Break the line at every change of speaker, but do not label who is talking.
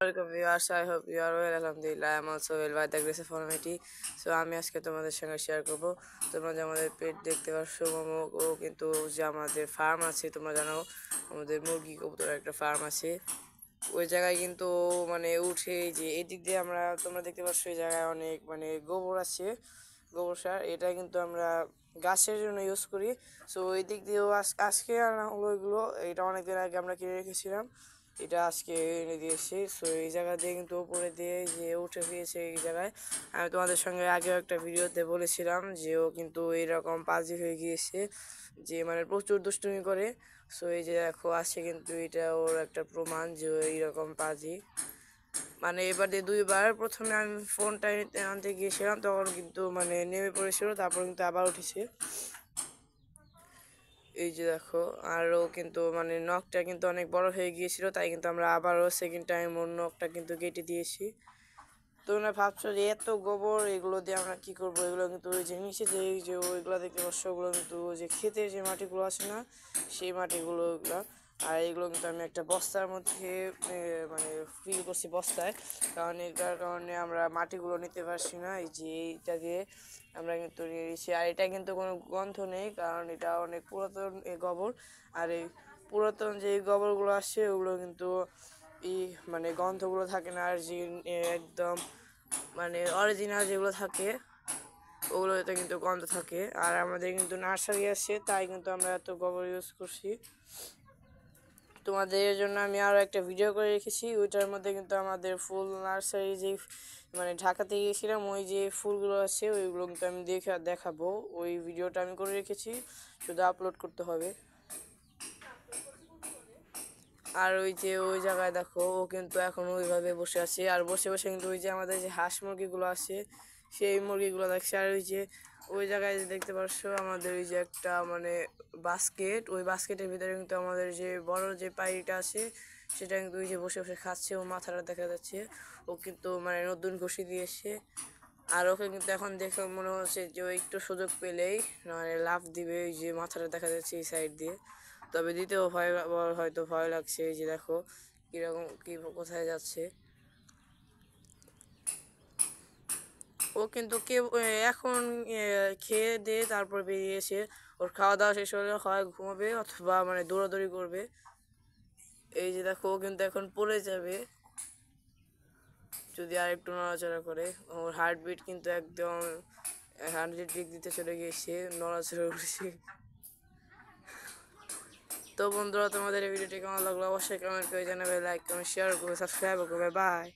Welcome viewers, I hope you are well. Alhamdulillah, I am also well by the grace of Almighty. So আমি আজকে তোমাদের সঙ্গে share করব তোমরা যে আমাদের পেট দেখতে পাচ্ছ ও কিন্তু যে আমাদের ফার্ম আছে তোমরা জানো আমাদের মুরগি কবুতরের একটা ফার্ম আছে ওই জায়গায় কিন্তু মানে উঠে যে এদিক দিয়ে আমরা তোমরা দেখতে পাচ্ছ এই জায়গায় অনেক মানে গোবর আছে গোবর সার এটা কিন্তু আমরা গাছের জন্য ইউজ করি। সো ওই দিক দিয়েও আজকে আনা হলো এগুলো, এটা অনেকদিন আগে আমরা কিনে রেখেছিলাম, এটা আজকে এনে দিয়েছি। সো এই জায়গা দিয়ে কিন্তু উপরে দিয়ে যে উঠে গিয়েছে এই জায়গায় আমি তোমাদের সঙ্গে আগেও একটা ভিডিওতে বলেছিলাম যে ও কিন্তু এইরকম পাজি হয়ে গিয়েছে যে মানে প্রচুর দুষ্টুমি করে। সো এই যে দেখো আসছে কিন্তু এটা ওর একটা প্রমাণ যে এইরকম পাজি মানে এবার দিয়ে দুইবার প্রথমে আমি ফোনটা আনতে গিয়েছিলাম তখন কিন্তু মানে নেমে পড়েছিল, তারপর কিন্তু আবার উঠেছে। এই যে দেখো আরও কিন্তু মানে নখটা কিন্তু অনেক বড় হয়ে গিয়েছিল, তাই কিন্তু আমরা আবারও সেকেন্ড টাইম ওর নখটা কিন্তু কেটে দিয়েছি। তোমরা ভাবছো যে এত গোবর এগুলো দিয়ে আমরা কি করব, এগুলো কিন্তু ওই যে নিচে যে ওইগুলো দেখতে পাচ্ছ ওগুলো কিন্তু যে ক্ষেতের যে মাটিগুলো আছে না সেই মাটিগুলো ওগুলো, আর এগুলো কিন্তু আমি একটা বস্তার মধ্যে মানে ফিল করছি বস্তায়, কারণ এটার কারণে আমরা মাটিগুলো নিতে পারছি না। এই যে এইটা দিয়ে আমরা কিন্তু নিয়ে নিয়েছি, আর এটা কিন্তু কোনো গন্ধ নেই কারণ এটা অনেক পুরাতন গোবর, আর এই পুরাতন যে গোবরগুলো আসছে ওগুলো কিন্তু মানে গন্ধগুলো থাকে না, আর যে একদম মানে অরিজিনাল যেগুলো থাকে ওগুলোতে কিন্তু গন্ধ থাকে। আর আমাদের কিন্তু নার্সারি আছে তাই কিন্তু আমরা এত গোবর ইউজ করছি। তোমাদের জন্য আমি আরও একটা ভিডিও করে রেখেছি, ওইটার মধ্যে কিন্তু আমাদের ফুল নার্সারি যে মানে ঢাকাতে গিয়েছিলাম ওই যে ফুলগুলো আছে ওইগুলো কিন্তু আমি দেখাবো, ওই ভিডিওটা আমি করে রেখেছি, শুধু আপলোড করতে হবে। আর ওই যে ওই জায়গায় দেখো ও কিন্তু এখন ওইভাবে বসে আছে, আর বসে বসে কিন্তু ওই যে আমাদের যে হাঁস মুরগিগুলো আছে সেই মুরগিগুলো দেখছে। আর ওই যে ওই জায়গায় দেখতে পাচ্ছ আমাদের ওই যে একটা মানে বাস্কেট, ওই বাস্কেটের ভিতরে কিন্তু আমাদের যে বড় যে পাইটা আছে সেটা কিন্তু ওই যে বসে বসে খাচ্ছে, ও মাথাটা দেখা যাচ্ছে, ও কিন্তু মানে নতুন ঘষি দিয়েছে। আর ওকে কিন্তু এখন দেখে মনে হচ্ছে যে ও একটু সুযোগ পেলেই মানে লাফ দিবে, ওই যে মাথাটা দেখা যাচ্ছে এই সাইড দিয়ে, তবে দিতেও হয়তো ভয় লাগছে। এই যে দেখো কিরকম কি কোথায় যাচ্ছে ও, কিন্তু এখন খেয়ে দিয়ে তারপর বেরিয়েছে, ওর খাওয়া দাওয়া শেষ হলে হয় ঘুমাবে অথবা মানে দৌড়াদৌড়ি করবে। এই যে দেখো ও কিন্তু এখন পড়ে যাবে যদি আর একটু নড়াচড়া করে, ওর হার্টবিট কিন্তু একদম 100 ডিগ্রিতে চলে গিয়েছে, নড়াচড়া করছে। তো বন্ধুরা তোমাদের এই ভিডিওটি কেমন লাগলো অবশ্যই কমেন্ট করে জানাবে, লাইক কমেন্ট শেয়ার করবে, সাবস্ক্রাইব করবে। বাই।